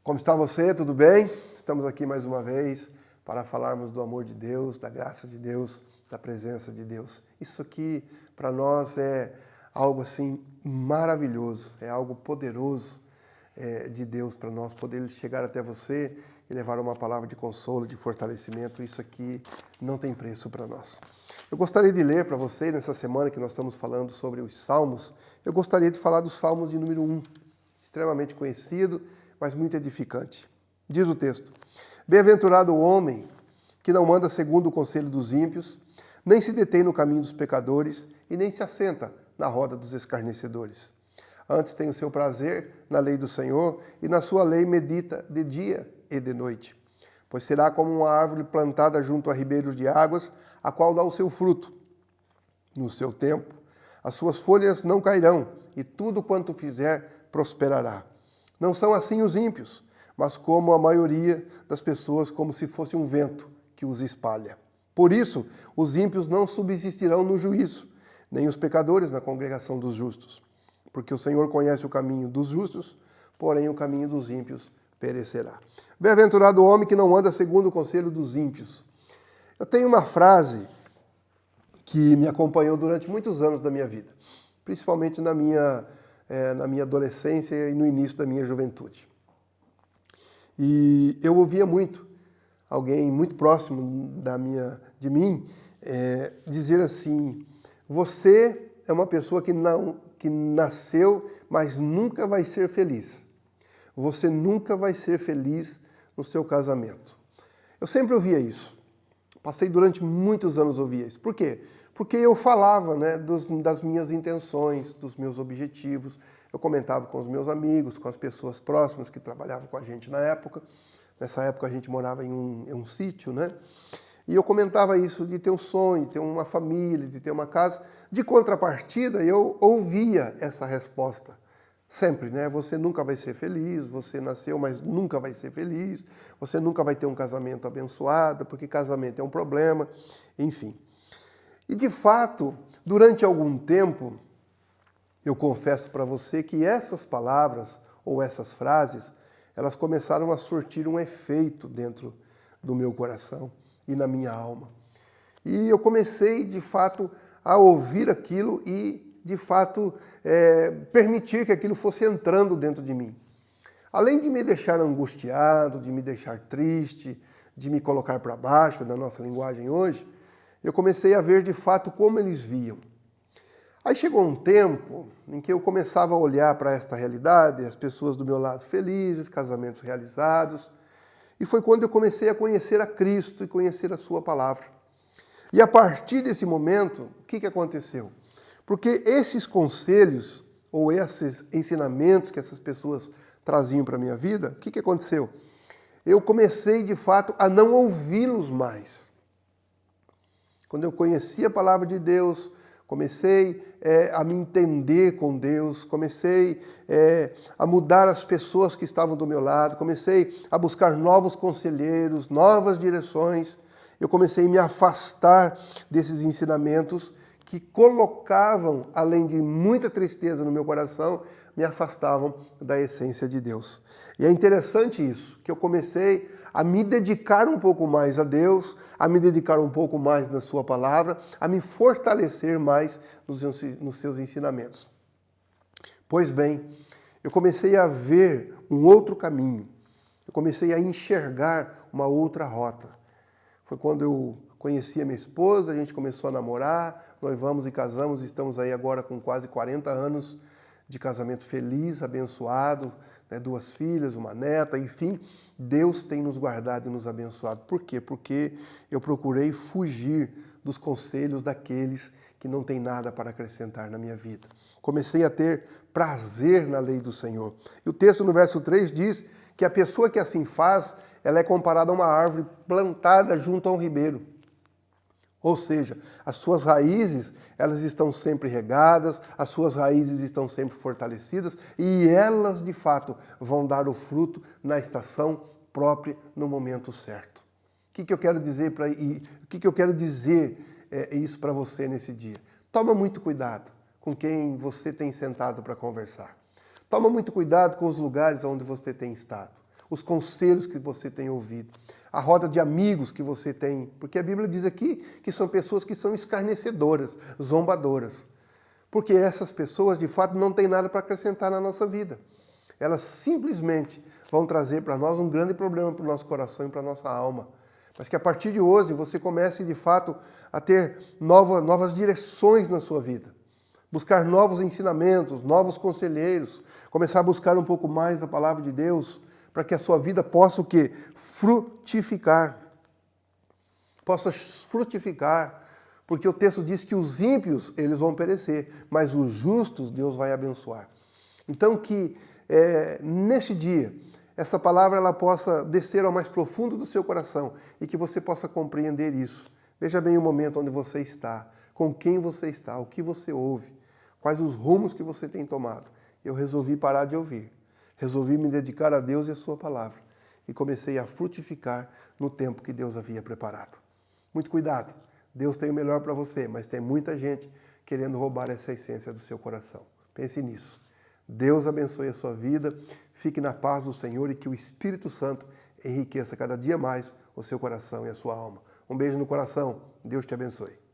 Como está você? Tudo bem? Estamos aqui mais uma vez para falarmos do amor de Deus, da graça de Deus, da presença de Deus. Isso aqui para nós é algo assim maravilhoso, é algo poderoso de Deus para nós poder chegar até você e levar uma palavra de consolo, de fortalecimento. Isso aqui não tem preço para nós. Eu gostaria de ler para você nessa semana que nós estamos falando sobre os Salmos. Eu gostaria de falar dos Salmos de número 1, extremamente conhecido, mas muito edificante. Diz o texto: Bem-aventurado o homem que não anda segundo o conselho dos ímpios, nem se detém no caminho dos pecadores e nem se assenta na roda dos escarnecedores. Antes tem o seu prazer na lei do Senhor e na sua lei medita de dia e de noite. Pois será como uma árvore plantada junto a ribeiros de águas, a qual dá o seu fruto no seu tempo. As suas folhas não cairão e tudo quanto fizer prosperará. Não são assim os ímpios, mas como a maioria das pessoas, como se fosse um vento que os espalha. Por isso, os ímpios não subsistirão no juízo, nem os pecadores na congregação dos justos. Porque o Senhor conhece o caminho dos justos, porém o caminho dos ímpios perecerá. Bem-aventurado o homem que não anda segundo o conselho dos ímpios. Eu tenho uma frase que me acompanhou durante muitos anos da minha vida, principalmente na minha adolescência e no início da minha juventude. E eu ouvia muito alguém muito próximo de mim dizer assim: você é uma pessoa que nasceu, mas nunca vai ser feliz. Você nunca vai ser feliz no seu casamento. Eu sempre ouvia isso. Passei durante muitos anos ouvia isso. Por quê? Porque eu falava, das minhas intenções, dos meus objetivos. Eu comentava com os meus amigos, com as pessoas próximas que trabalhavam com a gente na época. Nessa época a gente morava em um sítio, né? E eu comentava isso de ter um sonho, de ter uma família, de ter uma casa. De contrapartida, eu ouvia essa resposta. Sempre, né? Você nunca vai ser feliz, você nasceu, mas nunca vai ser feliz. Você nunca vai ter um casamento abençoado, porque casamento é um problema, enfim. E, de fato, durante algum tempo, eu confesso para você que essas palavras ou essas frases, elas começaram a surtir um efeito dentro do meu coração e na minha alma. E eu comecei, de fato, a ouvir aquilo e, de fato, permitir que aquilo fosse entrando dentro de mim. Além de me deixar angustiado, de me deixar triste, de me colocar para baixo, na nossa linguagem hoje, eu comecei a ver de fato como eles viam. Aí chegou um tempo em que eu começava a olhar para esta realidade, as pessoas do meu lado felizes, casamentos realizados, e foi quando eu comecei a conhecer a Cristo e conhecer a sua palavra. E a partir desse momento, o que aconteceu? Porque esses conselhos, ou esses ensinamentos que essas pessoas traziam para a minha vida, o que aconteceu? Eu comecei, de fato, a não ouvi-los mais. Quando eu conheci a palavra de Deus, comecei a me entender com Deus, comecei a mudar as pessoas que estavam do meu lado, comecei a buscar novos conselheiros, novas direções, eu comecei a me afastar desses ensinamentos que colocavam, além de muita tristeza no meu coração, me afastavam da essência de Deus. E é interessante isso, que eu comecei a me dedicar um pouco mais a Deus, a me dedicar um pouco mais na sua palavra, a me fortalecer mais nos seus ensinamentos. Pois bem, eu comecei a ver um outro caminho, eu comecei a enxergar uma outra rota. Foi quando eu conheci a minha esposa, a gente começou a namorar, noivamos e casamos, estamos aí agora com quase 40 anos de casamento feliz, abençoado, 2 filhas, uma neta, enfim, Deus tem nos guardado e nos abençoado. Por quê? Porque eu procurei fugir dos conselhos daqueles que não têm nada para acrescentar na minha vida. Comecei a ter prazer na lei do Senhor. E o texto no verso 3 diz que a pessoa que assim faz, ela é comparada a uma árvore plantada junto a um ribeiro. Ou seja, as suas raízes, elas estão sempre regadas, as suas raízes estão sempre fortalecidas e elas, de fato, vão dar o fruto na estação própria, no momento certo. O que eu quero dizer isso para você nesse dia? Toma muito cuidado com quem você tem sentado para conversar. Toma muito cuidado com os lugares onde você tem estado. os conselhos que você tem ouvido, a roda de amigos que você tem, porque a Bíblia diz aqui que são pessoas que são escarnecedoras, zombadoras, porque essas pessoas de fato não têm nada para acrescentar na nossa vida. Elas simplesmente vão trazer para nós um grande problema para o nosso coração e para a nossa alma. Mas que a partir de hoje você comece de fato a ter novas direções na sua vida. Buscar novos ensinamentos, novos conselheiros, começar a buscar um pouco mais da palavra de Deus, para que a sua vida possa o quê? Frutificar. Possa frutificar, porque o texto diz que os ímpios, eles vão perecer, mas os justos Deus vai abençoar. Então que neste dia, essa palavra ela possa descer ao mais profundo do seu coração e que você possa compreender isso. Veja bem o momento onde você está, com quem você está, o que você ouve, quais os rumos que você tem tomado. Eu resolvi parar de ouvir, resolvi me dedicar a Deus e a sua palavra e comecei a frutificar no tempo que Deus havia preparado. Muito cuidado, Deus tem o melhor para você, mas tem muita gente querendo roubar essa essência do seu coração. Pense nisso. Deus abençoe a sua vida, fique na paz do Senhor e que o Espírito Santo enriqueça cada dia mais o seu coração e a sua alma. Um beijo no coração, Deus te abençoe.